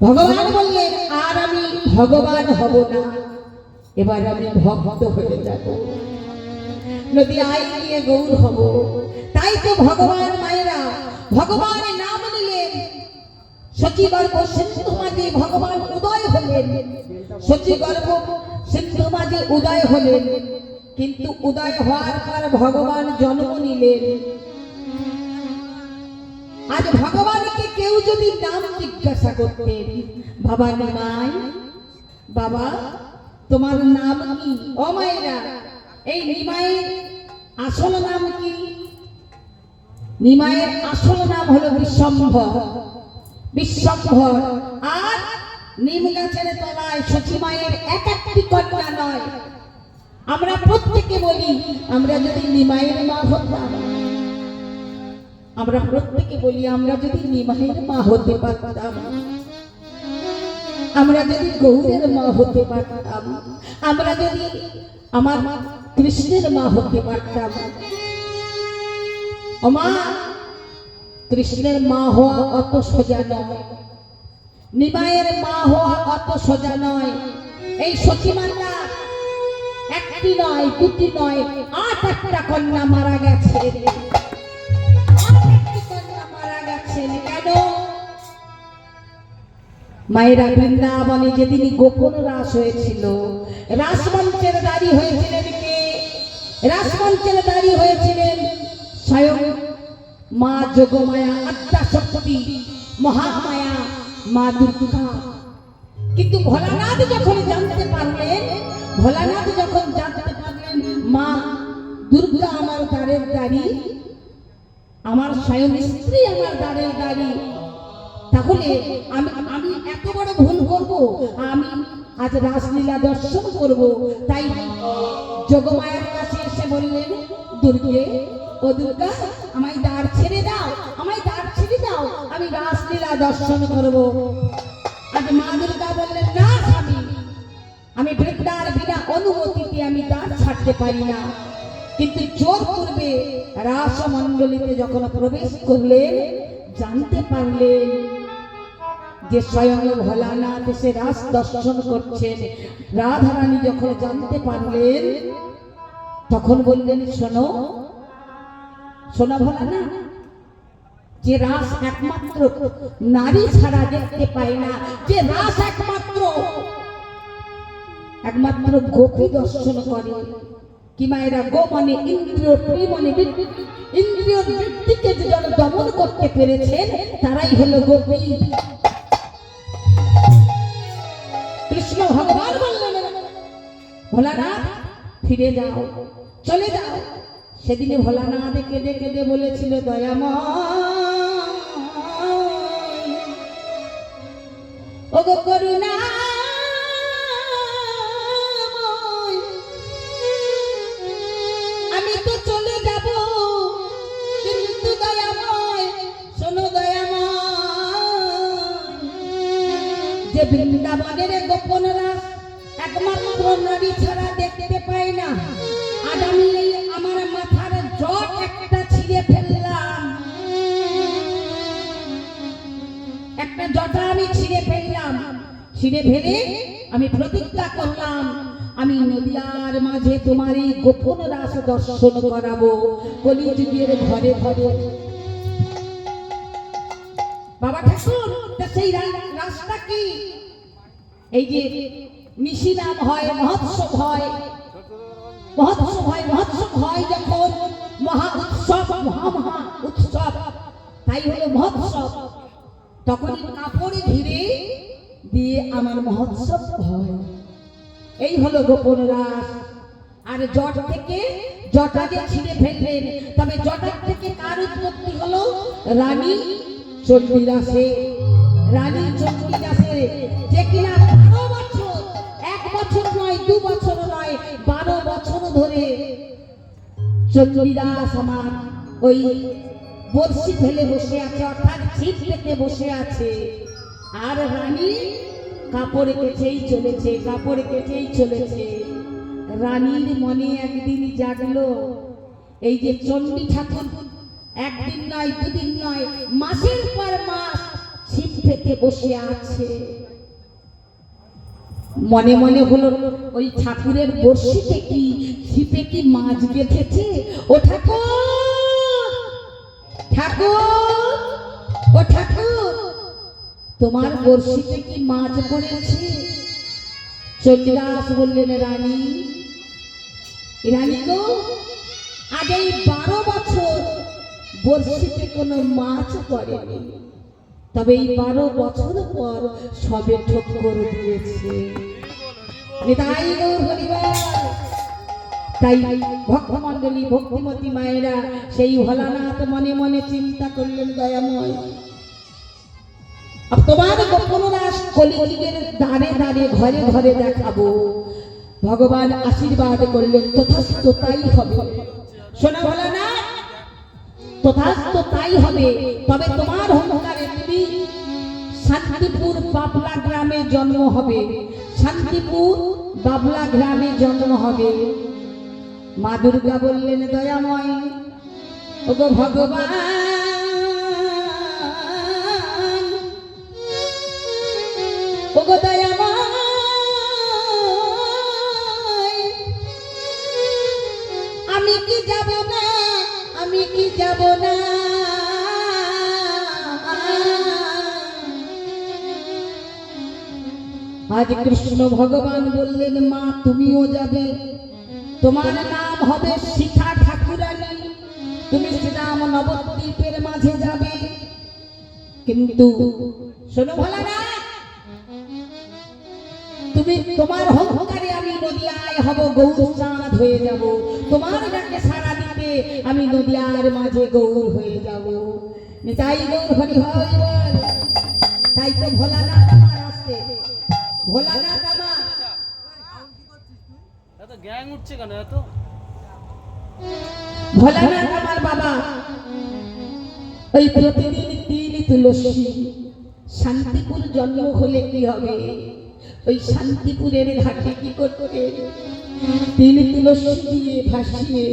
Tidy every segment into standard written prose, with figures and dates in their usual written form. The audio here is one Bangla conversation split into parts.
ভগবান বললেন আর আমি ভগবান হব না, এবার আমি ভক্ত হয়ে যাব, নদী আই নিয়ে গৌর হব। তাই তো ভগবান মায়েরা ভগবানের নাম নিলেন। সচিগর্ভ সিন্ধু মাঝে ভগবান উদয় হলেন, সচিগর্ভ সিন্ধু মাঝে উদয় হলেন। কিন্তু উদয় হওয়ার পর ভগবান জন্ম নিলেন। আজ ভগবানকে কেউ যদি নাম জিজ্ঞাসা করতেন, বাবা নিমাই, বাবা তোমার নাম কি? ও মায়েরা, এই নিমাইয়ের আসল নাম কি? নিমাইয়ের আসল নাম হলো বিশ্বম্ভর। বিশ্বম্ভর। আর নিম গাছের তলায় সচিমায়ের এক একটি কন্যা নয়। আমরা প্রত্যেকে বলি আমরা যদি নিমাইয়ের মা হতাম, আমরা প্রত্যেকে বলি আমরা যদি নিমাইয়ের মা হতে পারতাম, আমরা যদি গৌরের মা হতে পারতাম, আমরা যদি আমার কৃষ্ণের মা হতে পারতাম। ও মা, কৃষ্ণের মা হওয়া অত সোজা নয়, নিমাইয়ের মা হওয়া অত সোজা নয়। এই সচিমাতা একটি নয়, দুটি নয়, 8টা কন্যা মারা গেছে। কেন? মায়েরা বৃন্দাবনে যেদিন গোপন রাস হয়েছিল, রাসমঞ্চের দাঁড়ি হয়েছিলেন কে? রাসমঞ্চের দাঁড়ি হয়েছিলেন স্বয়ং মা যোগমায়া, আদ্যা শক্তি, মহামায়া, মা দুর্গা। কিন্তু ভোলানাথ যখন জানতে পারলেন, ভোলানাথ যখন জানতে পারলেন মা দুর্গা আমার দ্বারের দাঁড়ি, আমার স্বয়ং স্ত্রী আমার দ্বারের দাঁড়ি, তাহলে আমি এত বড় ভুল করব? আমি আজ রাসলীলা দর্শন করব। তাই যোগমায়ার কাছে এসে বললেন, দুর্গে, ও দুর্গা, আমায় দ্বার ছেড়ে দাও, আমায় দ্বার ছেড়ে দাও, আমি রাসলীলা দর্শন করব। আজ মা দুর্গা বললেন, না স্বামী, আমি বৃন্দার বিনা অনুমতিতে আমি দ্বার ছাড়তে পারি না। কিন্তু জোর করবে রাসমণ্ডলীতে যখন প্রবেশ করলেন, জানতে পারলেন যে স্বয়ং ভোলানাথ সে রাস দর্শন করছেন। রাধারানী যখন জানতে পারলেন, তখন বললেন, শোনো শোনো ভোলানাথ, যে রাস একমাত্র নারী ছাড়া দেখতে পায় না, যে রাস একমাত্র গোপী দর্শন করে। কি মায়েরা, গো মানে ইন্দ্রিয়, প্রিয় মানে ইন্দ্রিয় বৃত্তিকে যারা দমন করতে পেরেছেন তারাই হলো গোপী। কৃষ্ণ ভগবান বললেন, ভোলানাথ ফিরে যাও, চলে যাও। সেদিনে ভোলানাথ কেঁদে কেঁদে বলেছিল, দয়াময়, ওগো করুণা, আমি তো চলে যাব, কিন্তু দয়াময় শোনো, দয়াময়, যে বৃন্দাবনের গোপন রাস একমাত্র নারী ছাড়া দেখতে পাই না। আজ আমি আমার মাথার জট একটা ছিঁড়ে ফেললাম, একটা জটা আমি ছিঁড়ে ফেললাম। ছিঁড়ে ফেলে আমি প্রতিজ্ঞা করলাম, আমি নদিয়ার মাঝে তোমার এই গোপন রাস দর্শন করাবো, কলিযুগের ঘরে ঘরে। বাবা ঠাকুর, সেই রাসটা কি? এই যে নিশি নাম হয়, মহোৎসব হয়, মহোৎসব হয়, মহোৎসব হয় যখন, মহা উৎসব, মহা উৎসব, তাই হলো মহোৎসব। তখনই কাপড়ে ঘিরে দিয়ে আমার মহোৎসব হয়। এই হলো গোপন রাস। আর জট থেকে জটা যে ছিঁড়ে ফেললেন, তবে জটার থেকে কার উৎপত্তি হলো? রানী চণ্ডীদাসে। রানী চণ্ডীদাসে যে কিনা 12 বছর, 1 বছর নয়, 2 বছর নয়, 12 বছর ধরে চণ্ডীদাস আমার ওই বর্ষি ফেলে বসে আছে, অর্থাৎ ছিপ পেতে বসে আছে। আর রানী কাপড়ে কেটেই চলেছে, কাপড়ে কেটেই চলেছে। রানীর মনে একদিন জাগলো, এই যে চণ্ডী ঠাকুর একদিন নয়, 2 দিন নয়, মাসের পর মাস ছিপ পেতে বসে আছে। মনে মনে হলো, ওই ঠাকুরের বর্ষিতে কি ছিপে কি মাছ গেঁথেছে? ও ঠাকুর, ঠাকুর, ও ঠাকুর, তোমার বর্ষিতে কি মাছ পড়েছে? চণ্ডীদাস বললেন, রানী, রানী গো, আজ এই 12 বছর বর্ষিতে কোনো মাছ পড়েনি, তবে এই 12 বছর পর সবে ঠক্কর দিয়েছে। তাই ভক্তমণ্ডলী, ভক্তিমতী মায়েরা সেই ভোলানাথ মনে মনে চিন্তা করলেন, দয়াময়, তোমার গোপন রাস কলিযুগের দ্বারে দ্বারে ঘরে ঘরে দেখাবো। ভগবান আশীর্বাদ করলেন, তথাস্তু তাই হবে। শোনা ভোলানাথ, তথাস্তু তাই হবে। তবে তোমার অহংকারে তুমি শান্তিপুর বাবলা গ্রামে জন্ম হবে, শান্তিপুর বাবলা গ্রামে জন্ম হবে। মা দুর্গা বললেন, দয়াময়, ওগো ভগবান, ওগো দয়াময়, আমি কি যাব না, আমি কি যাব না? আজ কৃষ্ণ ভগবান বললেন, মা তুমিও যাবে, তোমার নাম হবে সীতা ঠাকুরানী, তুমি শ্রীরাম নবদ্বীপের মাঝে যাবে। কিন্তু শোনো ভোলানাথ, তুমি তোমার অহংকারে আমি নদিয়ায় হব গৌরচাঁদ হয়ে যাব, তোমার ডাকে সাড়া দিতে আমি নদিয়ার মাঝে গৌর হয়ে যাব। তাই গৌর হরি হরি বল। তাই তো ভোলানাথ আমার আসছে, ভোলানাথ আমার এত গ্যাং উঠছে কেন? এত ভোলানাথ আমার বাবা ওই প্রতিদিন তিল তুলসী। শান্তিপুর জন্ম হলে কি হবে? ওই শান্তিপুরের ঘাটে কি করতে তিল তুলসী দিয়ে ভাসিয়ে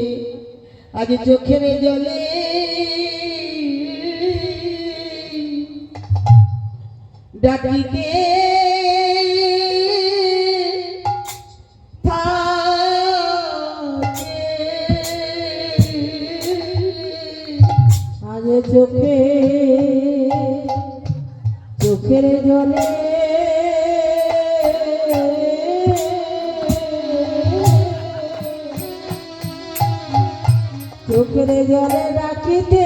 আজ চোখের জলে ডাকিতে আজ চোখের জলে চোখের জলে ডাকিতে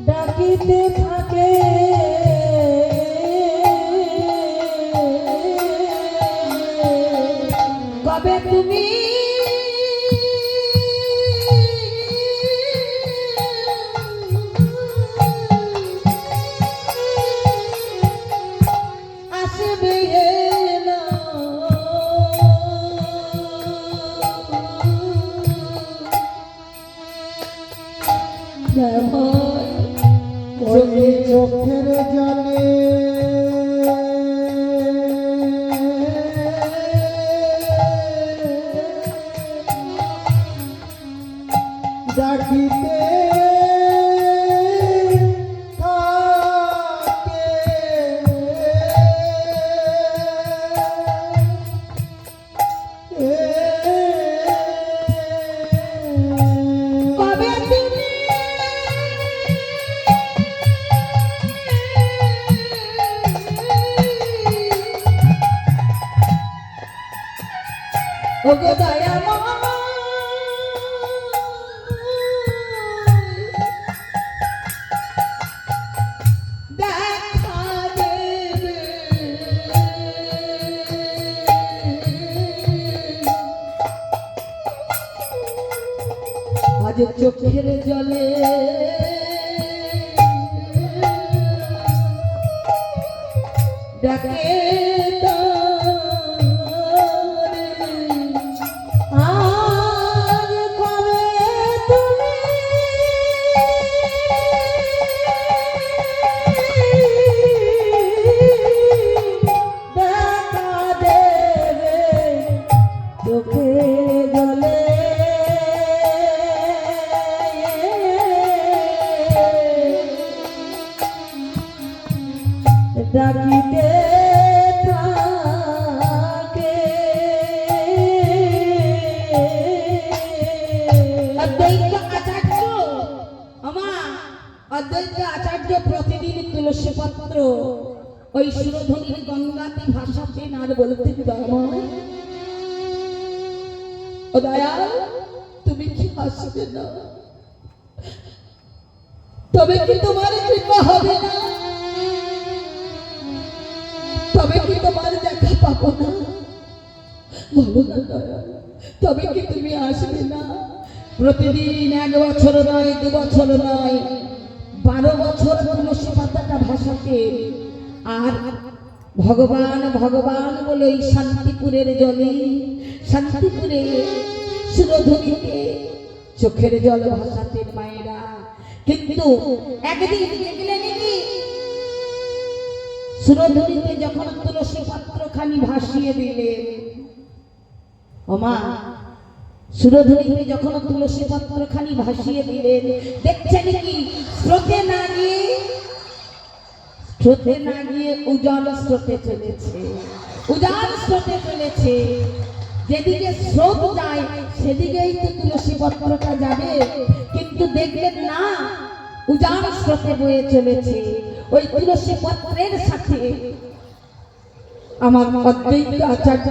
ডাকিতে থাকে। কবে তুমি আসবে না? চোখের জলে ডাকিতে থাকে। কবে তুমি ওগো দয়াময় চোখের জলে ডাকে ডাকিতে থাকে অদ্বৈত আচার্য অদ্বৈত আচার্য প্রতিদিন তুলসী পত্র ওই সুরধ্বনির গঙ্গাতে ভাসাতেন আর বলতেন ও দয়া তুমি কি আসবে না? তবে কি তোমার কৃপা হবে না? তবে কি তোমার দেখা পাবো না? বলো না দয়া, তবে কি তুমি আসবে না? প্রতিদিন 1 বছর নয়, 2 বছর নয়, 12 বছর তুলসী পাতাটা ভাসাতে আর ভগবান ভগবান বলে এই শান্তিপুরের জলে, শান্তিপুরে সুরধ্বনিতে চোখের জল ভাসাতেন মায়েরা। কিন্তু একদিন দেখলেন কি সুরধ্বনিতে যখন তুলসী পত্রখানি ভাসিয়ে দিলেন, ওমা সুরধ্বনিতে যখন তুলসী পত্রখানি ভাসিয়ে দিলেন, দেখছেন কি স্রোতে না গিয়ে উজান স্রোতে চলেছে, উজান স্রোতে চলেছে। যেদিকে স্রোত যায় সেদিকেই তো তুলসী পত্রটা যাবে, কিন্তু দেখলেন না উজান স্রোতে বয়ে চলেছে। ওই তুলসী পত্রের সাথে আমার অদ্বৈত আচার্য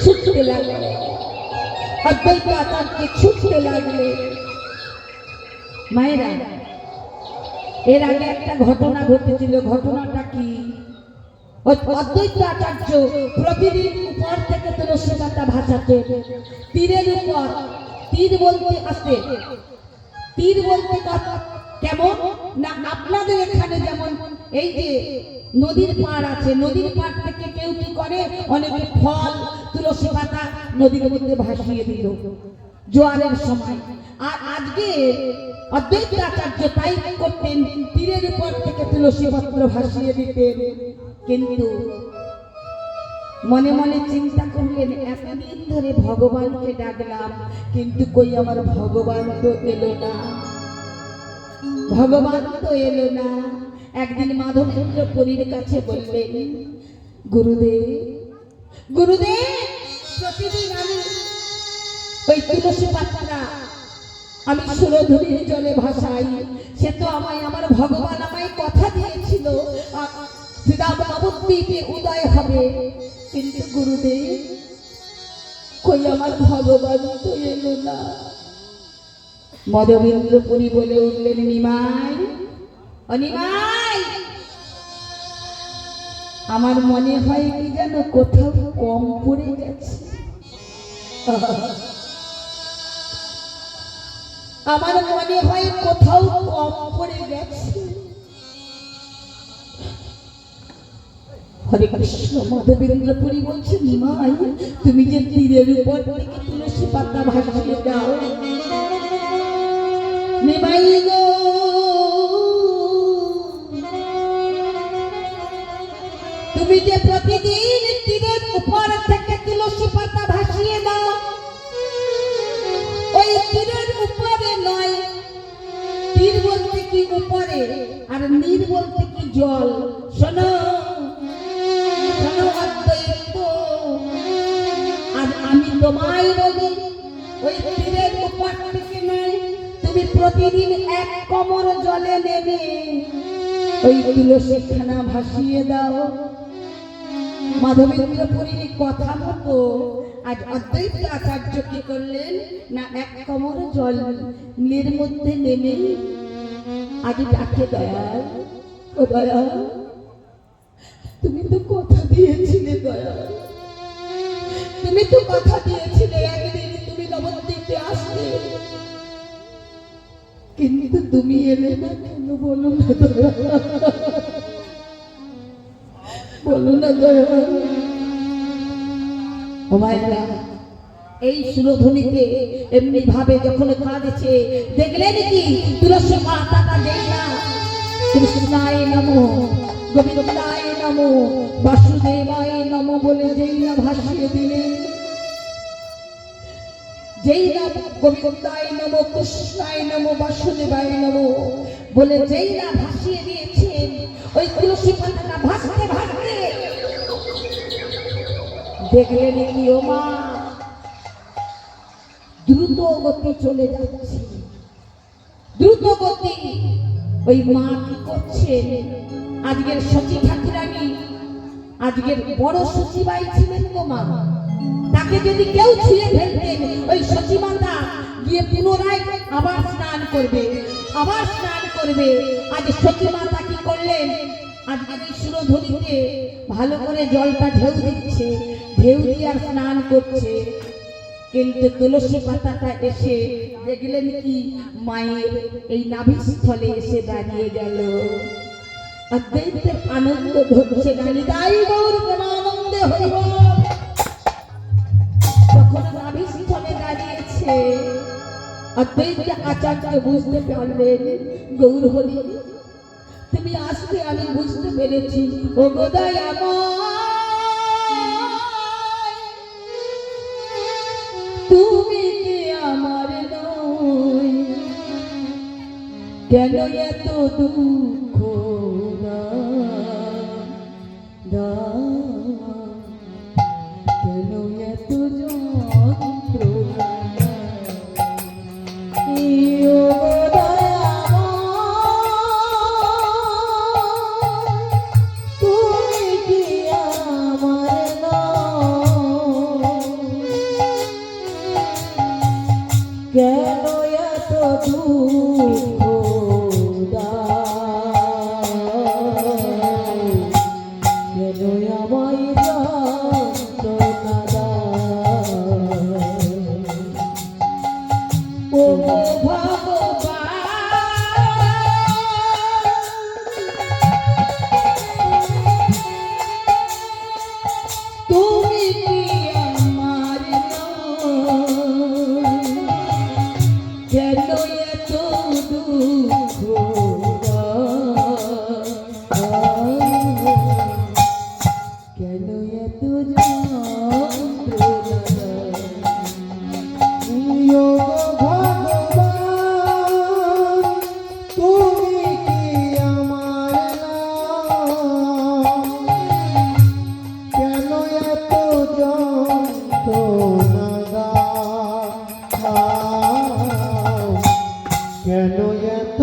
ছুটতে লাগলে, অদ্বৈত আচার্য ছুটতে লাগলে। মায়েরা, এর আগে একটা ঘটনা ঘটেছিল। ঘটনাটা কি? অদ্বৈত আচার্য প্রতিদিন উপর থেকে তুলসী পাতা ভাসাতেন তীরের উপর। তীর বলতে আসে, তীর বলতে কেমন না, আপনাদের এখানে যেমন এই যে নদীর পাড় আছে, নদীর পাড় থেকে কেউ কি করে, অনেকে ফল তুলসী পাতা নদীর মধ্যে ভাসিয়ে দিল জোয়ারের সময়। আর আজকে অদ্বৈত আচার্য তাই করতেন, তীরের উপর থেকে তুলসী পত্র ভাসিয়ে দিতেন। কিন্তু মনে মনে চিন্তা করলেন, এতদিন ধরে ভগবানকে ডাকলাম, কিন্তু কই আমার ভগবান তো এলো না, ভগবান তো এলো না। একদিন মাধবেন্দ্র পুরীর কাছে বললেন, গুরুদেব গুরুদেব, প্রতিদিন আমি ওই তুলসী পাতা আমি সুরধ্বনির জলে ভাসাই, সে তো আমায় আমার ভগবান আমায় কথা দিয়েছিল নবদ্বীপে উদয় হবে, কিন্তু গুরুদেব কই আমার ভগবান তো এলো না। মাধবেন্দ্র পুরী বলে উঠলেন, নিমাই ও নিমাই, আমার মনে হয় কি যেন কোথাও কম পড়ে গেছে, আমার মনে হয় কোথাও কম পড়ে গেছে। হরে কৃষ্ণ। মাধবেন্দ্র পুরী বলছে, নিমাই তুমি যে তীরের উপর থেকে তুলসী পাতা ভাসিয়ে দাও, নিমাই গো তুমি যে প্রতিদিন তীরের উপর থেকে তুলসী পাতা ভাসিয়ে দাও, ওই তীরের উপরে নয়, তীর বলতে কি উপরে আর নীর বলতে কি জল। শোনো শোনো অদ্বৈত, আর আমি তোমায় বলি, ওই তীরের উপর থেকে নয়, তুমি প্রতিদিন 1 কোমর জলে নেবে ওই তুলসী খানা ভাসিয়ে দাও। মাধবেন্দ্র পুরীর কথা মতো আজ অদ্বৈত আচার্য কি করলেন না, 1 কোমর জল নীর মধ্যে নেমে আজ ডাকে, দয়াল ও দয়াল, তুমি তো কথা দিয়েছিলে দয়াল, তুমি তো কথা দিয়েছিলে একদিন তুমি নবদ্বীপে আসবে, কিন্তু তুমি এলে না কেন বলো না দয়া, বলো না দয়া। ও ভাইরা, এই সুরধ্বনিতে এমনি ভাবে যখন কাঁদছে, দেখলেন কি তুলসী পাতাটা দেই না কৃষ্ণায় নমো গোবিন্দায় নমো বাসুদেবায় নমো বলে যেই না ভাসিয়ে দিলেন, যেই না গোবিন্দায় নমো কৃষ্ণায় নমো বাসুদেবায় নমো বলে যেই না ভাসিয়ে দিয়েছেন, ওই তুলসী পাতাটা ভাসতে ভাসতে দেখলেন কি ও মা দ্রুত গতি চলে যাচ্ছে, দ্রুত গতি। ওই মা কি করছেন, আজকের সচী ঠাকুরানী আজকের বড় সচিবাই ছিলেন গো মা, তাকে যদি কেউ ছুঁয়ে ফেলতেন ওই সচী মাতা গিয়ে পুনরায় আবার স্নান করবে, আবার স্নান করবে। আজ সচী মাতা কি করলেন, আজকের এই সুরধ্বনিতে ভালো করে জলটা ঢেউ দিচ্ছে, ঢেউ দিয়ে আর স্নান করছে। কিন্তু তুলসী পাতাটা এসে দেখলেন কি মায়ের এই নাভিস্থলে এসে দাঁড়িয়ে গেল, আর দেখতে আনন্দ ধরছে গালি তাই গৌর প্রেমানন্দে হইব। যখন নাভিস্থলে দাঁড়িয়েছে অদ্বৈত আচার্য বুঝতে পারলেন, গৌর হরি তুমি আসতে আমি বুঝতে পেরেছি, ও গোদায় তুমি কি আমার নই, কেন এত দুঃখ কেন এত যন্ত্রণা, তুমি কি আমার কেন এত দুঃখ কেন আমায় যন্ত্রণা ও তুমি কি আমার কেন এত দুঃখ কেন এত কেন এত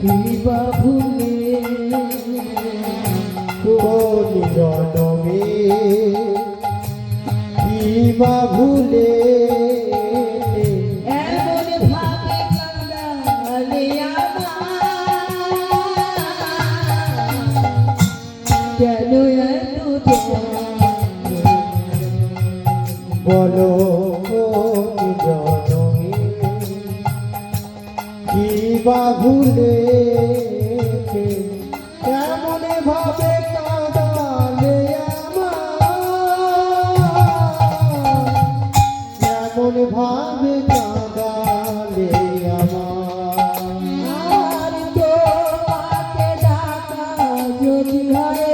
কিবা ভুলে কোন জনমে কিবা ভুলে এমন ভাবে কাঁদালে কেন এত বলো কোন জনমে কিবা ভুলে কেমন ভাবে কাঁদালে কেমন ভাবে কাঁদালে আর তোমাকে ডাকা যদি হয়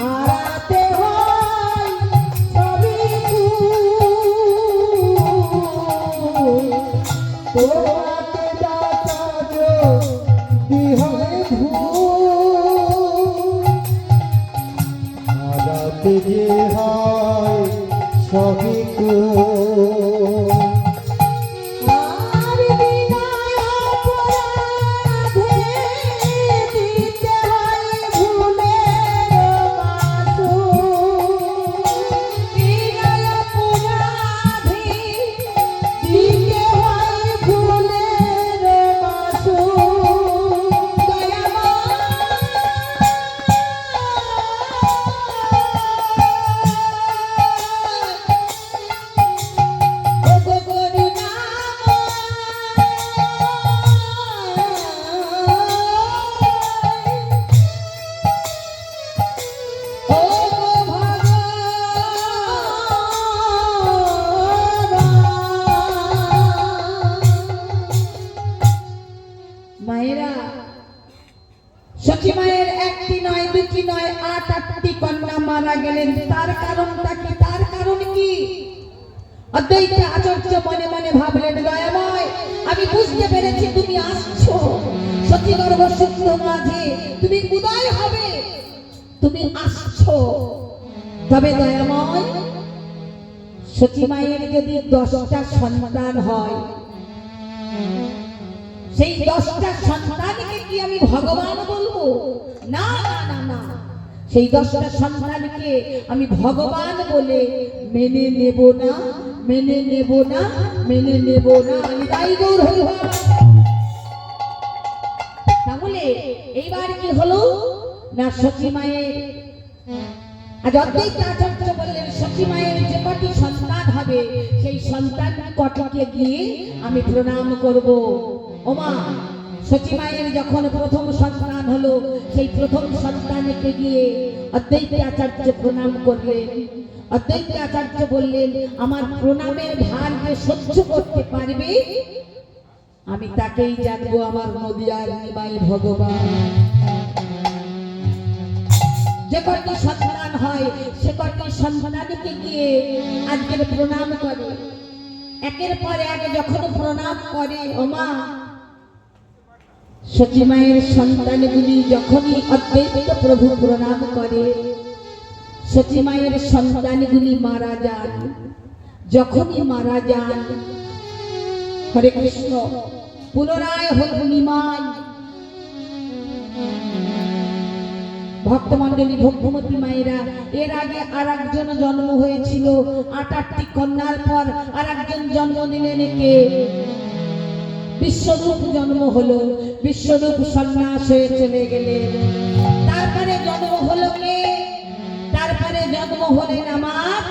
হারাতে হয় সবই তোমাকে ডাকা যদি হয় হারাতে যে হয় সবই আর বিদায় অপরাধে দিতে হয় ভুলের মাসুল। বিদায় অপরাধে দিতে হয় ভুলের মাসুল। দয়া সতী মায়ের একটি নয় দুটি নয় আটটি কন্যা মারা গেলেন। তার কারণটা কি? তার কারণ কি? অদ্বৈত আচার্য মনে মনে ভাবলেন, দয়াময়, আমি বুঝতে পেরেছি তুমি আসছো সতী গর্ভসূত্র মাঝে, তুমি উদয় হবে, তুমি আসছো। তবে দয়াময়, সতী মায়ের যদি 10টা সন্তান হয়, সেই 10টা সন্তানকে কি আমি ভগবান বলবো? না না না না, সেই 10টা সন্তানকে আমি ভগবান বলে মেনে নেব না, মেনে নেব না, মেনে নেব না। নিতাই গৌর হরি হরি। তাহলে এইবার কি হলো না, সতী মায়ের আজ অদ্বৈত আচার্য বললেন, সতী মায়ের যে কটি সন্তান হবে সেই সন্তান কটিকে গিয়ে আমি প্রণাম করব। ওমা, সতী মায়ের যখন প্রথম সন্তান হলো, সেই প্রথম সন্তানকে গিয়ে অদ্বৈত আচার্য প্রণাম করলেন। অদ্বৈত আচার্য বললেন, আমার প্রণামের ভার যে সহ্য করতে পারবে আমি তাকেই জানবো আমার নদিয়ার নিমাই ভগবান। যে কটি সন্তান হয় সে কটি সন্তানকে গিয়ে আজকের প্রণাম করে, একের পর এক যখন প্রণাম করে, ওমা, সতী মায়ের সন্তানগুলি যখনই অদ্বৈত প্রভু প্রণাম করে, সতী মায়ের সন্তানগুলি মারা যান। যখনই মারা যান, হরে কৃষ্ণ, পুনরায় হল নিমাই। ভক্তমন্ডলী, ভক্তমতী মায়েরা, এর আগে আর একজন জন্ম হয়েছিল, 8টি কন্যার পর আর একজন জন্ম নিলেন। কে? বিশ্বরূপ জন্ম হলো। বিশ্বরূপ সন্ন্যাস হয়ে চলে গেলেন। তারপরে জন্ম হলো কে? তারপরে জন্ম হলেন আমার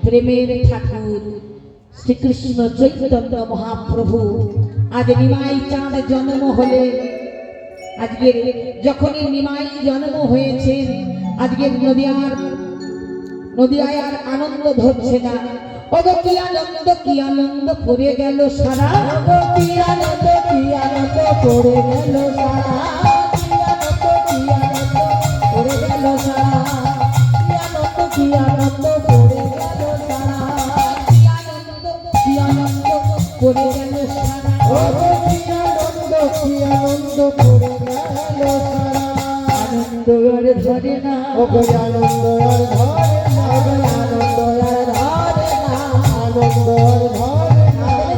প্রেমের ঠাকুর শ্রীকৃষ্ণ চৈতন্য মহাপ্রভু। আজ নিমাই চাঁদ জন্ম হলেন। আজকে যখনই নিমাই জন্ম হয়েছেন, আজকে নদিয়ায় আর আনন্দ ধরছে না। ওগো কি আনন্দ, কি আনন্দ পড়ে গেল সারা, কি আনন্দ, কি আনন্দ পড়ে গেল সারা, কি আনন্দ, কি আনন্দ পড়ে গেল সারা, কি আনন্দ, কি আনন্দ পড়ে গেল সারা, কি আনন্দ, কি আনন্দ পড়ে গেল সারা। ও কি আনন্দ, কি আনন্দ পড়ে গেল সারা। আনন্দ আর ধরে না, ও আনন্দ আর ধরে না, আনন্দ আর ধরে না, আনন্দ আর ধরে না,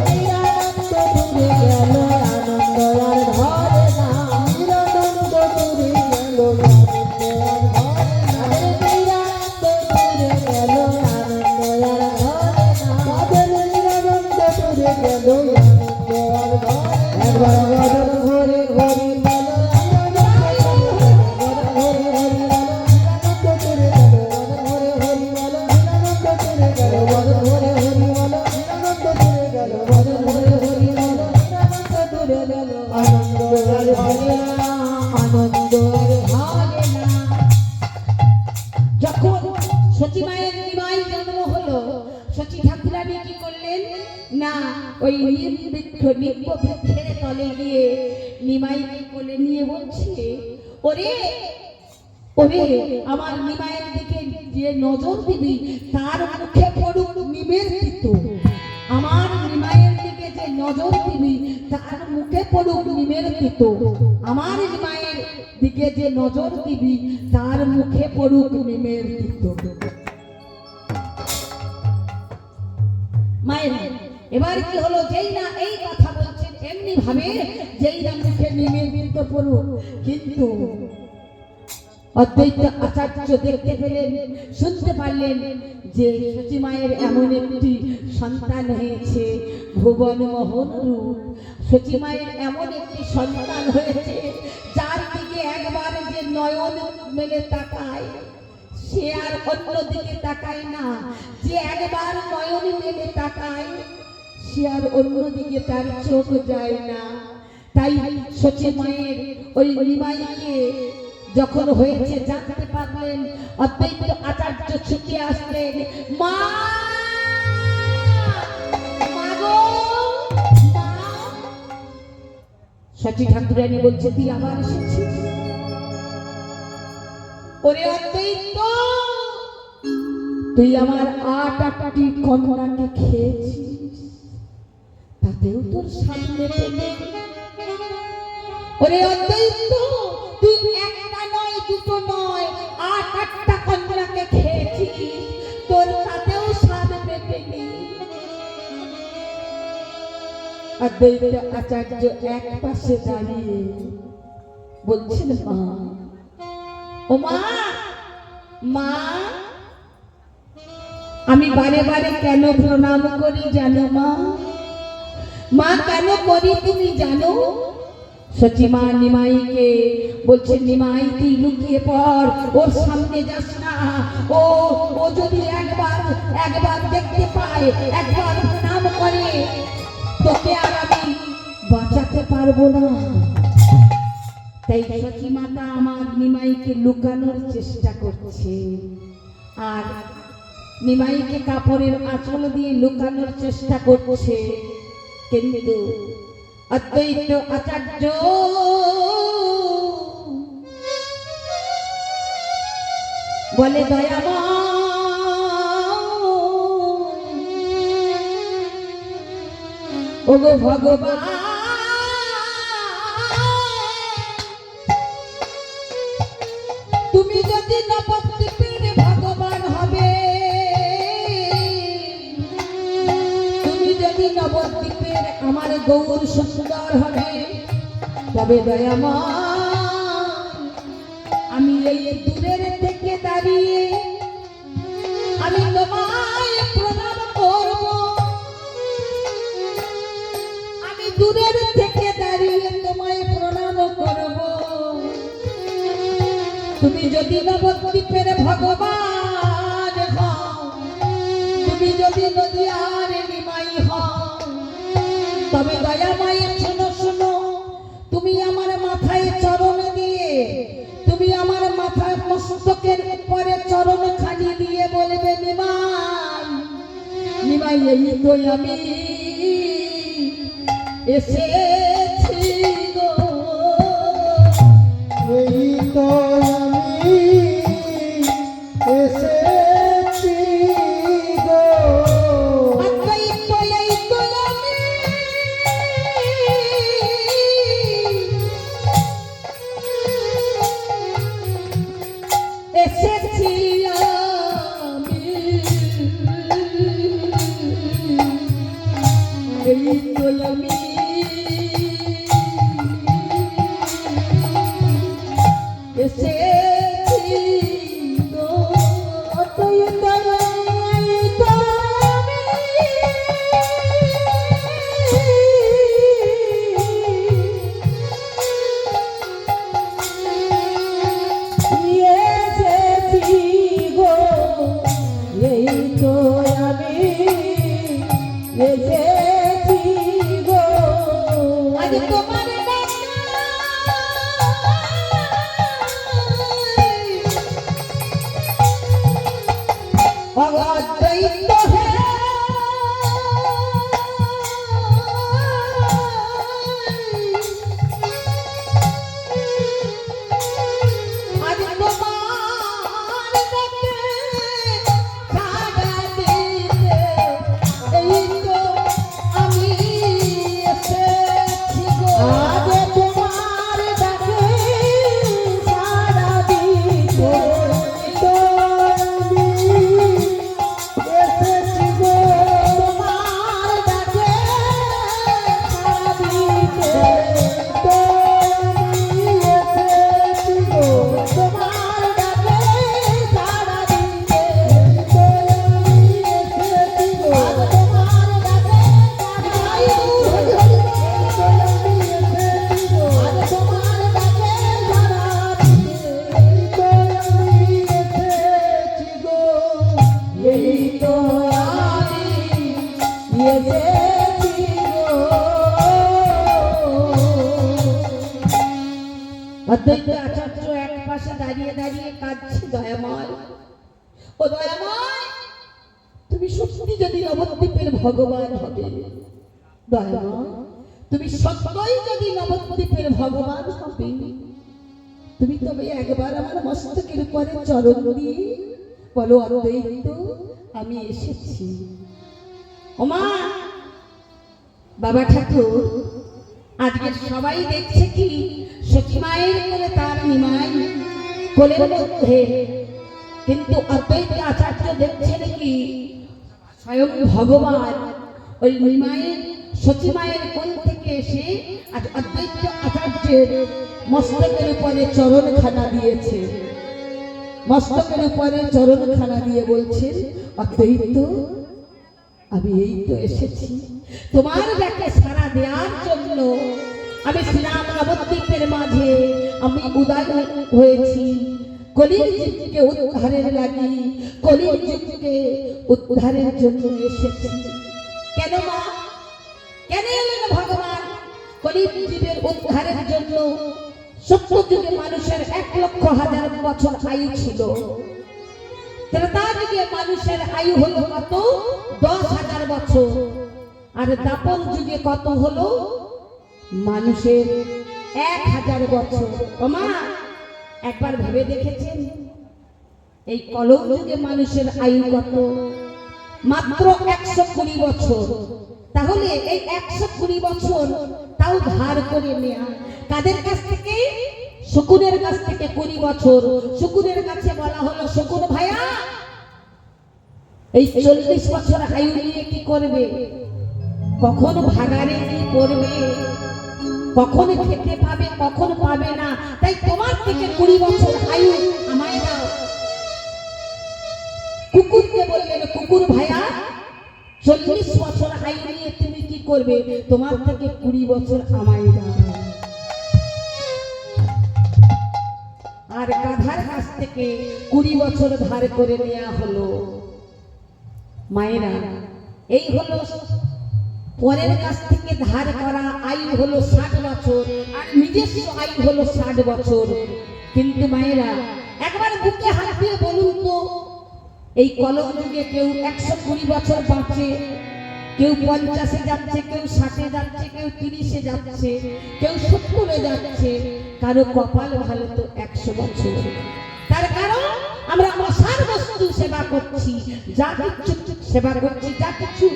নিরানন্দ দূরে গেল, আনন্দ আর ধরে না, নিরানন্দ দূরে গেল, আনন্দ আর ধরে না, নিরানন্দ দূরে গেল, আনন্দ আর ধরে না, তাদের নিরানন্দ দূরে গেল, আনন্দ আর ধরে না। একবার গদর ঘরে ঘরে যখন সতী মায়ের নিমাই জন্ম হলো, সতী ঠাকুরানী কি করলেন না, ওই নিম্ব বৃক্ষের তলে গিয়ে নিমাইকে কোলে নিয়ে বলছে, ওরে ওরে, আমার নিমাইয়ের দিকে যে নজর দিবি তার মুখে পড়ুক নিমের তিতো। আমার নিমাইয়ের দিকে যে নজর দিবি তার মুখে পড়ুক নিমের তিতো। আমার নিমাইয়ের দিকে যে নজর দিবি তার মুখে পড়ুক নিমের তিতো। মায়ের এবার কি হলো, যেই না এই কথা বলছেন এমনি ভাবে যেই না মুখে নিমের তিতো পড়ুক, কিন্তু অদ্বৈত আচার্য দেখতে পেলেন, শুনতে পারলেন যে সতী মায়ের এমন একটি সন্তান হয়েছে, ভুবন মোহন রূপ। সতী মায়ের এমন একটি সন্তান হয়েছে যার দিকে একবার যে নয়ন মেলে তাকায় সে আর অন্য দিকে তাকায় না, যে একবার নয়ন মেলে তাকায় সে আর অন্য দিকে তার চোখ যায় না। তাই সতী মায়ের ওই নিমাইকে যখন হয়েছে জানতে পারলেন, অদ্বৈত আচার্য ছুটে আসলেন, মা গো মা। সতী ঠাকুরানী বলছে, তুই আবার এসেছিস? ওরে অদ্বৈত, তুই আমার ৮টি কন্যাকে খেয়েছিস, তাতেও তোর সামনে পেলে। ওরে অদ্বৈত, তুই একটা নয় দুটো নয় ৮টা কন্যাকে খেয়েছিস, তোর তাতেও স্বাদ পেলি। অদ্বৈত আচার্য এক পাশে দাঁড়িয়ে বলছেন, মা, ও মা, মা, আমি বারে বারে কেন প্রণাম করি জানো মা? মা কেন করি তুমি জানো? সচিমা নিমাইকে বলছে, নিমাই তুই লুকিয়ে পড়, ওর সামনে যাস না। ও ও যদি একবার দেখতে পায়, একবার প্রণাম করে, তোকে আর আমি বাঁচাতে পারবো না। তাই সচিমাতা আমার নিমাইকে লুকানোর চেষ্টা করছে, আর নিমাইকে কাপড়ের আঁচল দিয়ে লুকানোর চেষ্টা করছে। কিন্তু অদ্বৈত আচার্য বলে, দয়াময়, ওগো ভগবান, তুমি যদি নবদ্বীপের ভগবান হবে, তুমি যদি নবদ্বীপের আমার গৌর সুন্দর হবে, তবে দয়াময়, আমি এই দূরের থেকে দাঁড়িয়ে আমি তোমায় প্রণাম করব। আমি দূরের থেকে দাঁড়িয়ে তোমায় প্রণাম করব। তুমি যদি নবদ্বীপের ভগবান হও, তুমি যদি নদিয়ার নিমাই হও, তবে দয়াময় শোনো শোনো, তুমি আমার মাথায় চরণ দিয়ে, তুমি আমার মাথায় মস্তকের উপরে চরণ খানি দিয়ে বলবে, নিমাই, নিমাই, এই তো আমি এসেছি গো, এই তো আমি এসেছি গো। অদ্বৈত, এই তো আমি এসেছি আমি, এই তো আমি এসেছি গো। অদ্বৈত, এই তো আমি এসেছি গো, এই তো আমি এসেছি গো। আজ তোমার অদ্বৈত হে, আজ তোমার ডাকে সাড়া দিতে, এই তো আমি এসেছি গো। আজ তোমার ডাকে সাড়া দিতে, তো আমি এসেছি গো। তোমার ডাকে সাড়া দিতে, তো আমি এসেছি গো। তোমার ডাকে সাড়া দিতে, তো আমি এসেছি গো। তোমার ডাকে সাড়া অদ্বৈত আচার্য এক পাশে দাঁড়িয়ে দাঁড়িয়ে কাঁদছে, দয়াময়, ও দয়াময়, তুমি সত্যি যদি নবদ্বীপের ভগবান হবে, দয়াময়, তুমি সত্যই যদি নবদ্বীপের ভগবান হবে, তুমি তবে একবার আমার মস্তকের উপরে চরণ দিয়ে বলো, অদ্বৈত আমি এসেছি। ওমা বাবা ঠাকুর, আজকে সবাই দেখছে কি সতী মায়ের কোলে তার নিমাই কোলের মধ্যে, কিন্তু অদ্বৈত আচার্য দেখছেন কি স্বয়ং ভগবান ওই নিমায়ের সতী মায়ের কোল থেকে এসে আজ অদ্বৈত আচার্যের মস্তকের উপরে চরণখানা দিয়েছে। মস্তকের উপরে চরণখানা দিয়ে বলছেন, অদ্বৈত আমি এই তো এসেছি তোমার ডাকে সাড়া দেওয়ার জন্য। আমি শ্রীরাম নবদ্বীপের মাঝে আমি উদয় হয়েছি কলির যুগকে উদ্ধারের লাগি, কলির যুগকে উদ্ধারের জন্য এসেছি। কেন মা, কেন এলেন ভগবান? কলির যুগের উদ্ধারের জন্য। সত্য যুগে মানুষের 1,00,000 বছর আয়ু ছিল, ত্রেতা যুগে মানুষের আয়ু হলো কত? 10,000 বছর। আর দাপর যুগে কত হলো? মানুষের 1,000 বছর। ওমা একবার ভেবে দেখেছেন এই কলম যুগে মানুষের আয়ু কত? মাত্র 120 বছর। তাহলে এই 120 বছর তাও ধার করে নেয়া কাদের কাছ থেকে? শকুনের কাছ থেকে 20 বছর। শকুনের কাছে বলা হলো, শকুন ভাইয়া এই 40 বছর আয়ু নিয়ে কি করবে? কখন ভাগারে কি করবে? কখন খেতে পাবে, কখন পাবে না? তাই তোমার থেকে 20 বছর আয়ু আমায় দাও। কুকুরকে বললেন, কুকুর ভাইয়া 40 বছর আয়ু নিয়ে তুমি কি করবে? তোমার থেকে 20 বছর আমায় দাও। আর গাধার কাছ থেকে 20 বছর ধার করে নেওয়া হলো। মায়েরা, এই হলো পরের কাছ থেকে ধার করা আয়ু হলো 60 বছর, আর নিজস্ব আয়ু হলো 60 বছর। কিন্তু মায়েরা একবার বুকে হাত দিয়ে বলুন তো, এই কলম যুগে কেউ 120 বছর বাঁচে, কেউ 50-এ যাচ্ছে, কেউ 60-এ যাচ্ছে, কেউ 30-এ যাচ্ছে, কেউ 70-এ যাচ্ছে, কারো কপাল ভালো তো 100 বছর। তার কারণ আমরা অসার বস্তু সেবা করছি, যা কিছু সেবা করছি, যা কিছু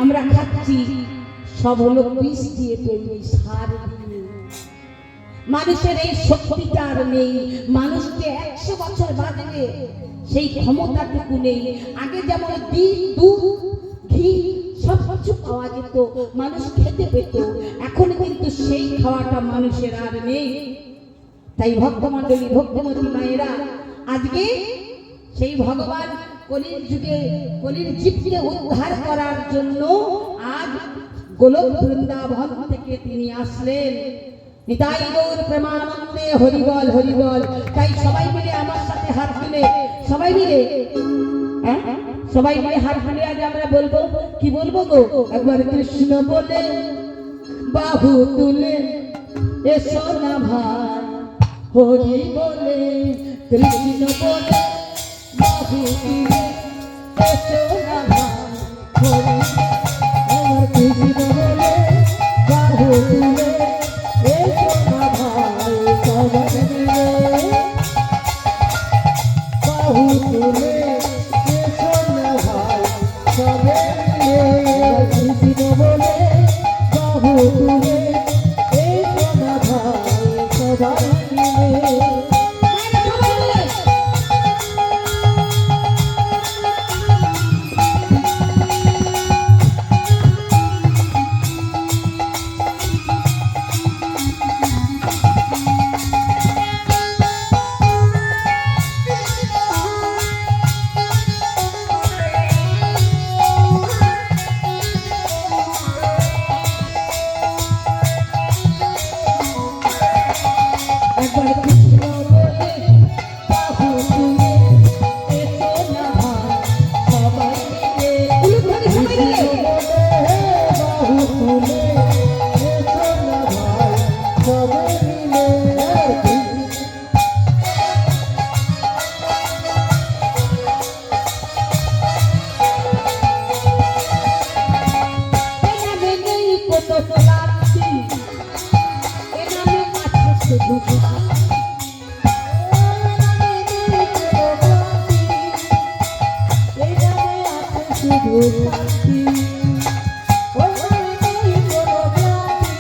আমরা খাচ্ছি সব হলো বিষ দিয়ে তৈরি, সার দিয়ে। মানুষের এই শক্তিটা আর নেই। মানুষকে 100 বছর বাঁচবে সেই ক্ষমতাটুকু নেই। আগে যেমন দুধ, ঘি সব কিছু পাওয়া যেত, মানুষ খেতে পেত, এখন কিন্তু সেই খাওয়াটা মানুষের আর নেই। তাই ভক্তমণ্ডলী, ভক্তমতী মায়েরা, আজকে সেই ভগবান কলির যুগে কলির জীবকে উদ্ধার করার জন্য আজ গোলক বৃন্দাবন থেকে তিনি আসলেন। নিতাই গৌর প্রেমানন্দে হরিবল হরিবল। তাই সবাই মিলে আমার সাথে হাত মিলে, সবাই মিলে সবাই মিলে হাত মিলে আজ আমরা বলবো, কি বলবো গো? একবার কৃষ্ণ বলে বাহু তুলে এসো না ভাই, হরি বলে কৃষ্ণ বলে বাহু তুলে এসো না ভাই, হরি আমার কৃষ্ণ বলে বাহু তুলে এসো না ভাই, সবাই মিলে বাহু তুলে এসো না ভাই, সবাই মিলে কৃষ্ণ বলে বাহু তুলে এসো না ভাই, সবাই মিলে। শান্তি ওই নামে নেই কোনো ক্লান্তি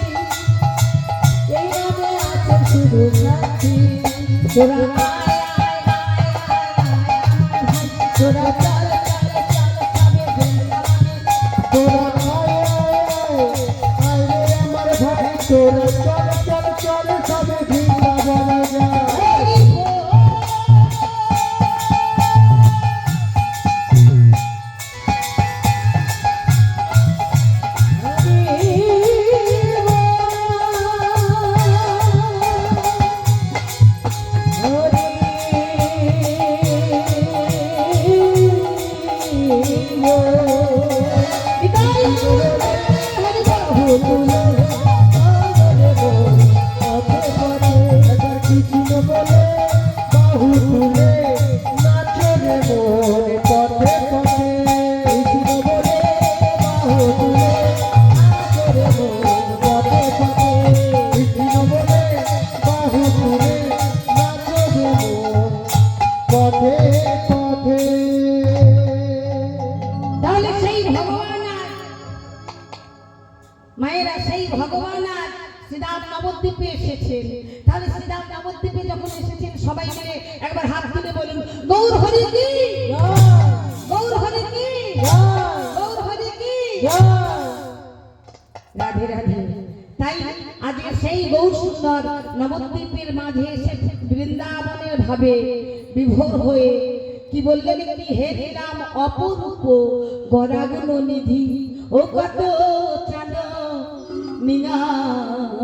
এই নামে আছে শুধু শান্তি তোরা তোরা চল চল চল সবে বৃন্দাবনে তোরা আয় রে আমার ভাই তোরা চল চল চল সবে বৃন্দাবনে যায় তাহলে সেই ভগবান আর মায়েরা সেই ভগবান আর শ্রীরাম নবদ্বীপে এসেছেন। তাহলে শ্রীরাম নবদ্বীপে যখন এসেছেন সবাই মিলে একবার হাত তুলে বলুন গৌর হরি কি, গৌর হরি কি, গৌর হরি কি, রাধে রাধে। তাই আজকে সেই গৌর সুন্দর নবদ্বীপের মাঝে এসে বৃন্দাবনের ভাবে বিভোর হয়ে কি বললেন কি হে রাম অপরূপ গরাগুণ নিধি ও কত চাঁদ মিনারে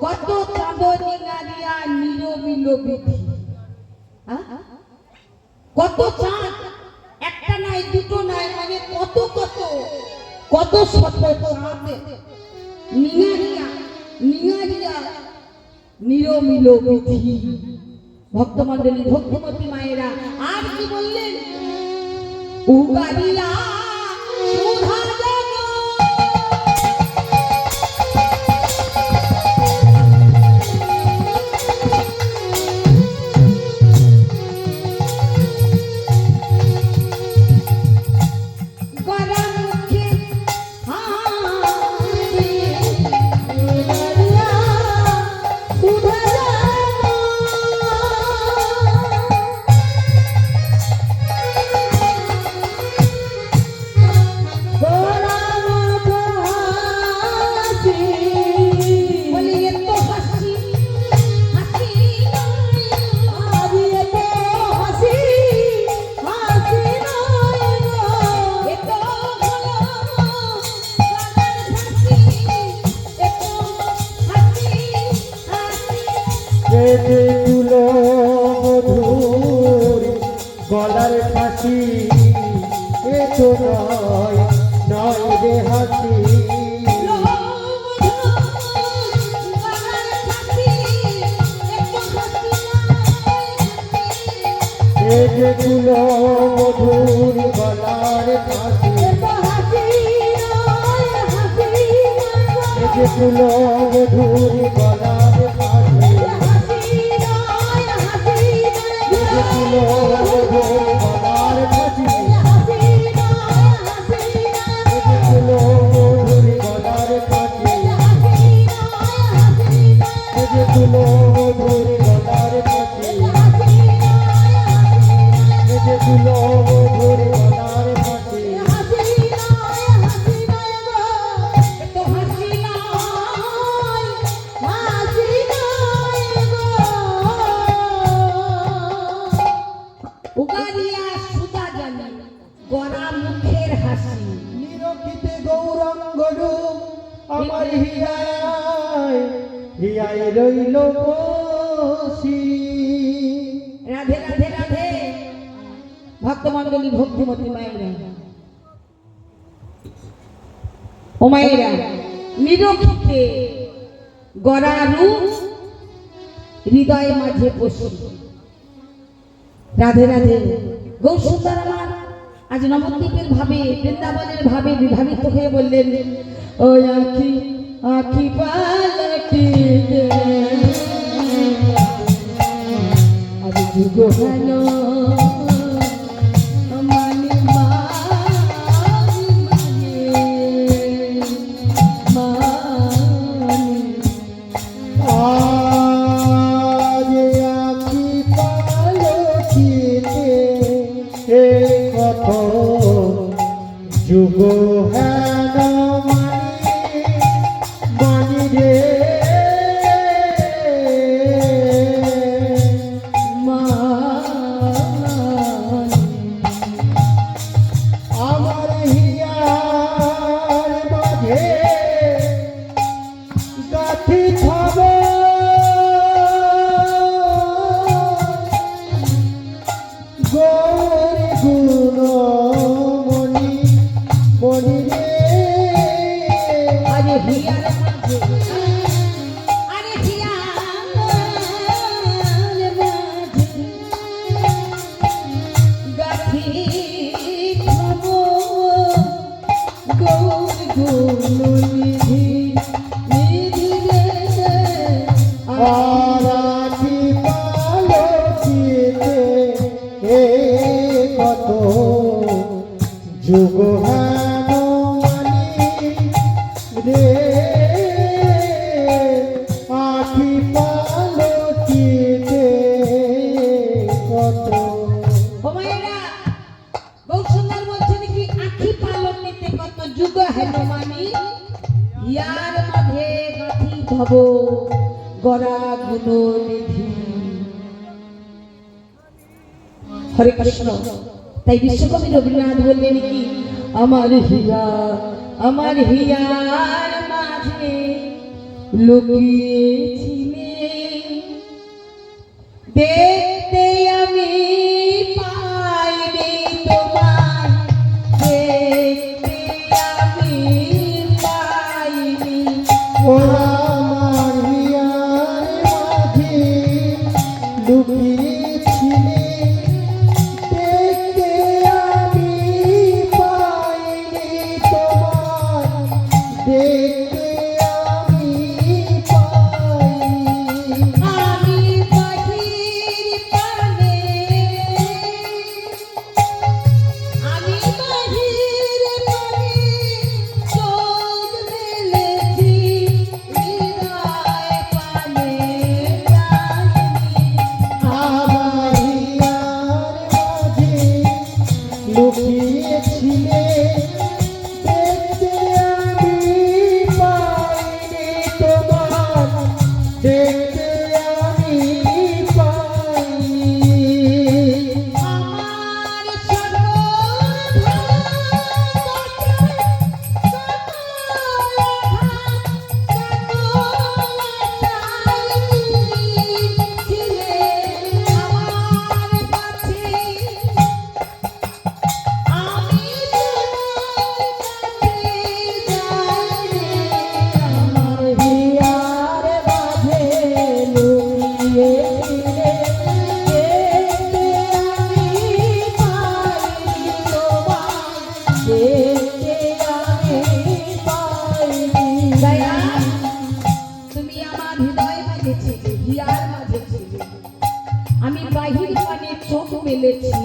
কত চাঁদনি নারিয়া নীরবিল বিধি, কত চাঁদ একটা নাই দুটো নাই মানে কত কত কত শত চাঁদ নিঙারিয়া নিঙারিয়া নীরবিল বিধি। ভক্তমণ্ডলী ভক্তিমতী মায়েরা আর কি বললেন উগারিয়া সুধা জন গলার ফাঁসি এ তো নয় নয় রে হাসি এ যে তুলো মধুর গলার ফাঁসি এ যে তুলো মধুর গলার ফাঁসি তুলো মধুর গলার ফাঁসি তুলো মধুর গলার ফাঁসি তুলো মধুর গলার রঙ্গরূপ আমার হিয়ায় হিয়ায় রইল বসি। রাধে রাধে রাধে। ভক্তমণ্ডলী ভক্তিমতী মায়েরা, ও মায়েরা, নিরক্ষে গড়া রূপ হৃদয় মাঝে বসে। রাধে রাধে। গৌর সুন্দর আমার আজ নবদ্বীপের ভাবে, বৃন্দাবনের ভাবে বিভাবিত হয়ে বললেন, ও আখি আখি পালটি দে আজ যুগ হেন মানে আজ আখি পালকিতে এই কত যুগ হেন মানি রে আমার হিয়ার মাঝে গাথি খাব গৌর গুণ মণি মণি রে আরে হিয়ার মাঝে, আরে হিয়ার মাঝে গাথি খাব গৌর গুণ নিধি নিধি রে। আরাধি পালকিতে এই কত যুগ হেন মানি রে আখি পালকিতে কত। ও মায়েরা, গৌর সুন্দর বলছেন কি আখি পালন নিতে কত যুগ হেন মানি ইয়ার মাঝে গাথি ধব গড়া গুণ নিধি। হরে কৃষ্ণ। তাই বিশ্বকবি রবীন্দ্রনাথ বললেন কি, আমার হিয়া আমার হিয়ার মাঝে লুকিয়েছিলে, দেখতে আমি পাইনি তোমায়, দেখতে আমি পাইনি। ও আমার হিয়ার মাঝে লুকিয়েছিলে, দেখতে আমি পাইনি তোমায়, দেখতে আমি পাইনি। আমি বাহির পানে, আমি বাহির পানে চোখ মেলেছি, হৃদয় পানে যাইনি। আমার হিয়ার মাঝে লুকিয়েছিলে, দেখতে আমি পাইনি তোমার, দেখতে আমি পাইনি। আমার আমার হিয়ার মাঝে লুকিয়েছিলে, দেখতে আমি পাইনি তোমায়, দেখতে আমি পাইনি। দয়া, তুমি আমার হৃদয় মাঝে ছিলে, হিয়ার মাঝে ছিলে। আমি বাহির পানে চোখ মেলেছি,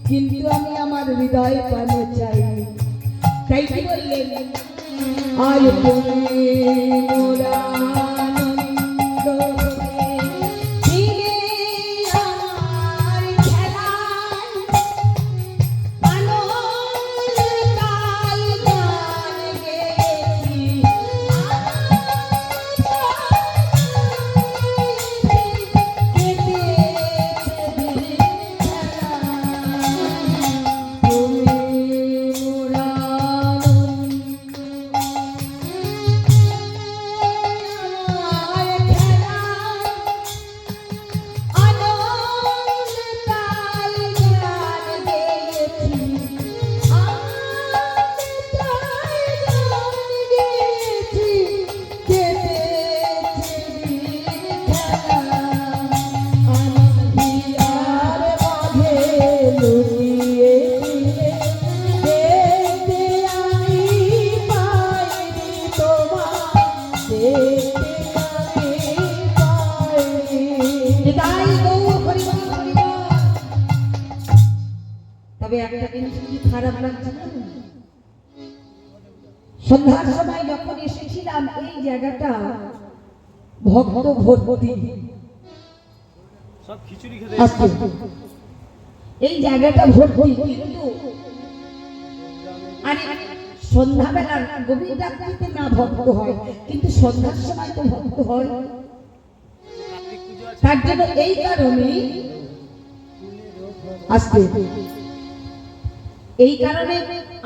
কিন্তু আমি আমার হৃদয় পানে চাইনি। তাই কি বললেন, আয় তুমি মোরা আনন্দ হয়ে ছিলে আমার খেলায়, আনন্দ তাল গান গেয়েছি, তবে একটা জিনিস কি খারাপ লাগছে না, সন্ধ্যার সময় যখন এসেছিলাম এই জায়গাটা ভক্ত ভর্তি, সব খিচুড়ি খেতে আজকে এই জায়গাটা ভর্তি, কিন্তু আরে সন্ধ্যাবেলার গভীর রাত্রিতে না ভক্ত হয়, কিন্তু সন্ধ্যার সময় তো ভক্ত হয়। কার্তিক পুজো আছে, তার জন্য এই কারণে আজকে এই কারণে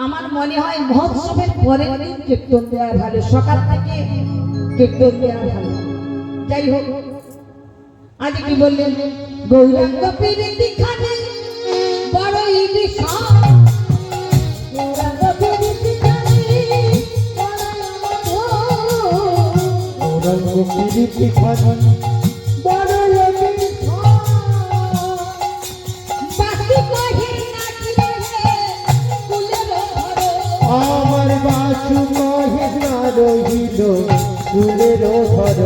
আমার মনে হয় মহোৎসবের পরে কীর্তন দেওয়া ভালো, সকাল থেকে কীর্তন দেওয়া ভালো। যাই হোক, আজ কি বললেন, গৌরাঙ্গ প্রীতি খানে বড়ই বিশাল, গৌরাঙ্গ প্রীতি খানে রঙ্গ প্রীতি খানি বড়ই বিশাল, বাসি কহে নাচি রে কুলের ধরো, আমার বাসু কহে না রহিল ফুলের ঘর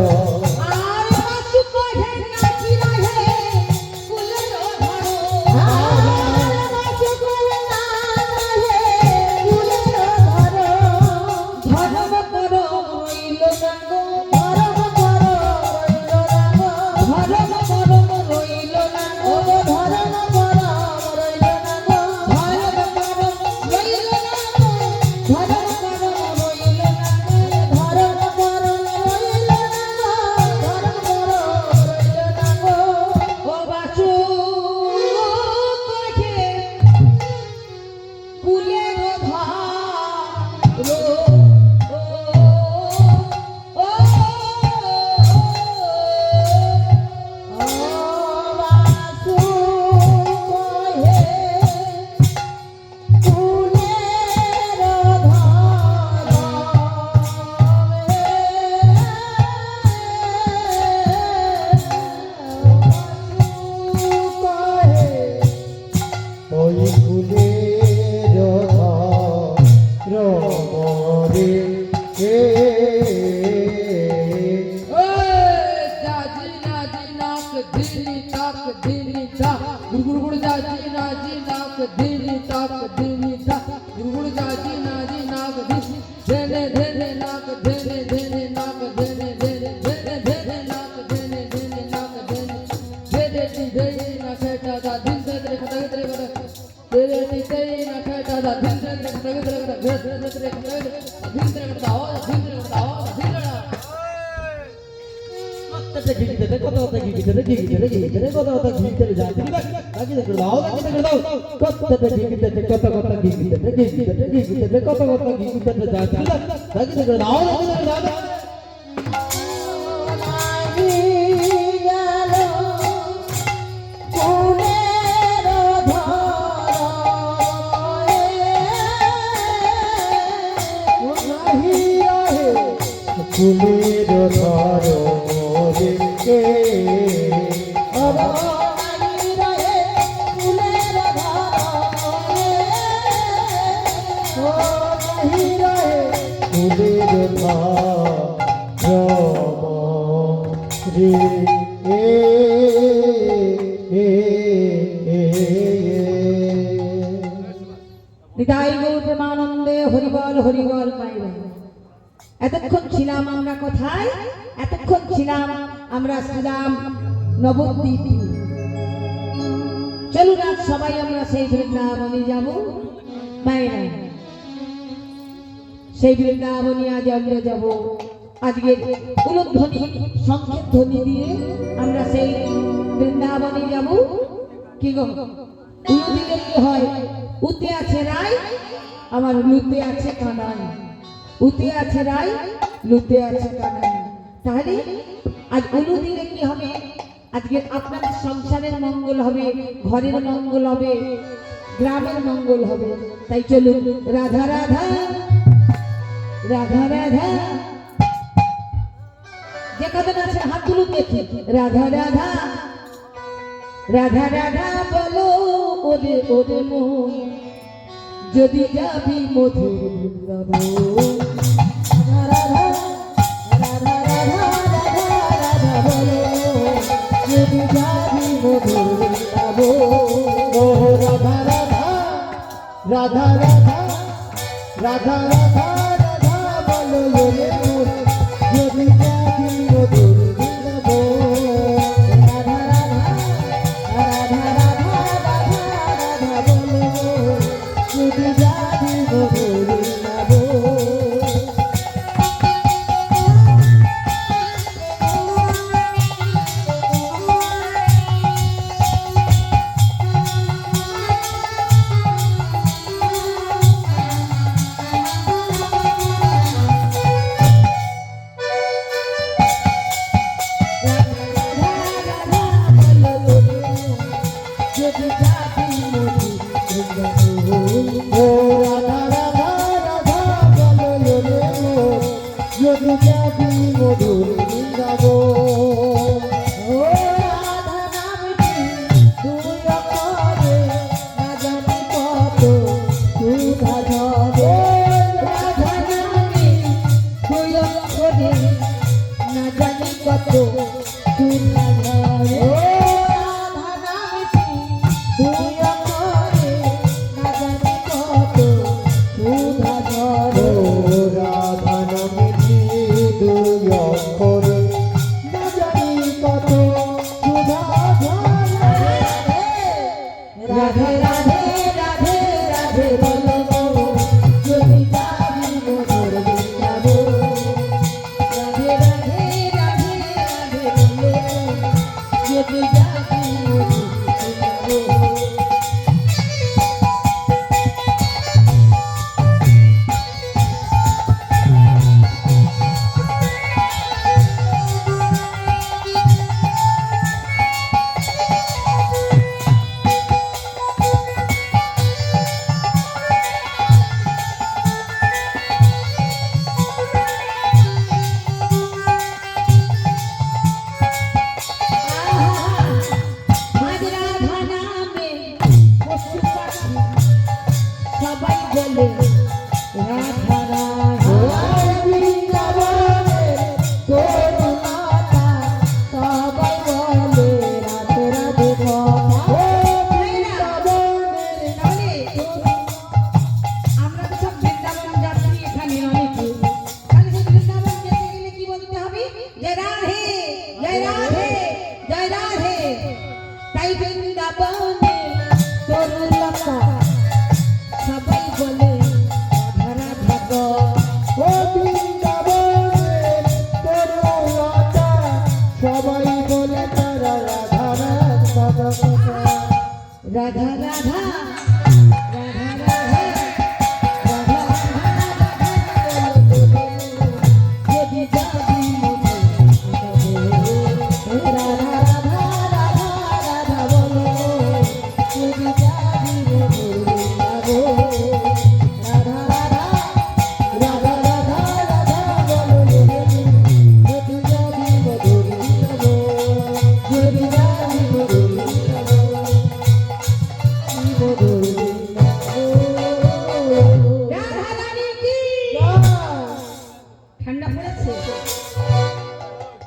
আর বাসি কহে নাচি রে কুলের ধরো, আমার বাসু কহে না রহে ফুলের ঘর ধর্ম করো রইল না গো, ধর্ম কর রইল না গো ধর্ম করো রইল না গো, ধর্ম কর রইল না গো ধর্ম করো রইল না গো, ধর্ম করো রইল না গো, ধর্ম কর রইল না গো ধর্ম কর রইল না গো ও বাসু কহে কুলের ধরো, ওই ফুলের রমরে ফুলের ধর মোরে কে ফুলের ধর রে নিতাই গৌর প্রেমানন্দে হরিবল হরিবল পাইবে। এতক্ষণ ছিলাম আমরা কোথায়? এতক্ষণ ছিলাম আমরা শ্রীরাম নবদ্বীপ। চলুন আজ সবাই আমরা সেই বৃন্দাবনে যাব, বাইরে সেই বৃন্দাবনে আজ আমরা যাব। আজকে উলুধ্বনি সংকেত ধ্বনি দিয়ে আমরা সেই বৃন্দাবনে যাব। কি গো, উলু দিলে কি হয়? উতে আছে রাই, আমার লুতে আছে কানাই। উতে আছে রাই, লুতে আছে কানাই। তাহলে আজ উলু দিলে কি হবে? আজকে আপনাদের সংসারের মঙ্গল হবে, ঘরের মঙ্গল হবে, গ্রামের মঙ্গল হবে। তাই চলুন রাধা রাধা রাধা রাধা, যে কজন আছে হাত তুলুন দেখি। রাধা রাধা রাধা রাধা বলো ওরে ওরে মন, যদি যাবি মধুর বৃন্দাবন। রাধা রাধা রাধা রাধা রাধা বলো, যদি যাবি মধুর বৃন্দাবন। রাধা রাধা রাধা রাধা রাধা রাধা রাধা বলো রে মোর যদি যাবি মধুর বৃন্দাবন রাধা রাধা রাধা রাধা রাধা রাধা বলো যদি যাবি মধুর বৃন্দাবন যদি যাবি মধুর বৃন্দাবন ও রাধা নামটি দুই অক্ষরে না জানি কত সুধা ঝরে রাধা নামটি দুই অক্ষরে না জানি কত সুধা ঝরে ও রাধা নামটি দুই অক্ষরে না জানি কত সুধা ঝরে রাধা নামটি দুই অক্ষরে না জানি কত সুধা ঝরে রাধে রাধে রাধে রাধে বলো যদি যাবি মধুর বৃন্দাবন রাধে রাধে রাধে রাধে বলো যদি যাবি মধুর বৃন্দাবন আজ রাধা নামে পশু পাখি সবাই বলে রাধা রাধা বৃন্দাবনের তরুণতা সবাই বলে রাধে রাধে আমরা তো সব বৃন্দাবন যাচ্ছি এখানে অনেকে তাহলে সেই বৃন্দাবন যেতে গেলে কি বলতে হবে জয় রাধে জয় রাধে জয় রাধে তাই বৃন্দাবনের তরুণতা সবাই বলে রাধা রাধা ও বৃন্দাবনের তরুণতা সবাই বলে তারা রাধা রাধা রাধা রাধা রাধা যদি যাবি রাধা রাধা রাধা রাধা বলো যদি যাবি রাধা রাধা রাধা রাধা রাধা বলো যদি যাবি মধুর যদি যাবি মধুর রাধা রানী কি ঠান্ডা পড়েছে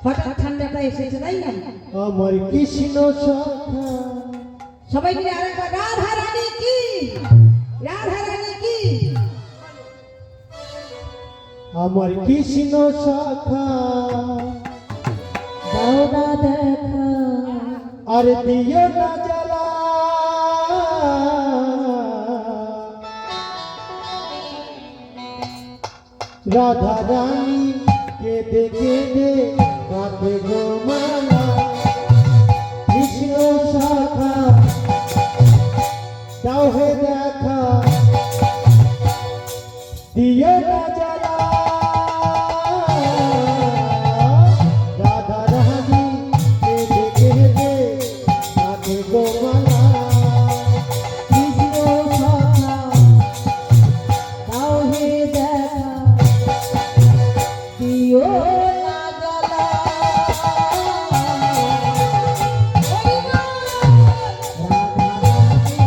হঠাৎ ঠান্ডাটা এসেছে তাই না আমার কৃষ্ণ সখা সবাই মিলে আরেকবার রাধা রানী কি রাধা রানী কি আমার কৃষ্ণ সখা দাও না দেখা আর দিও না জ্বালা রাধা রানী কেঁদে কেঁদে কাঁদে গো মালা কৃষ্ণ সখা দাও হে দেখা দিও না জ্বালা রাধা রানী কেঁদে কেঁদে কাঁদে গো মালা কৃষ্ণ সখা দাও হে দেখা দিও না জ্বালা রাধা রানী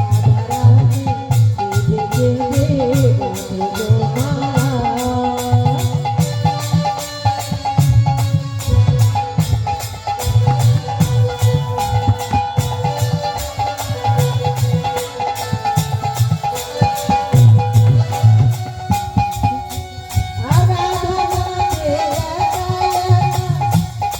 রাধা রানী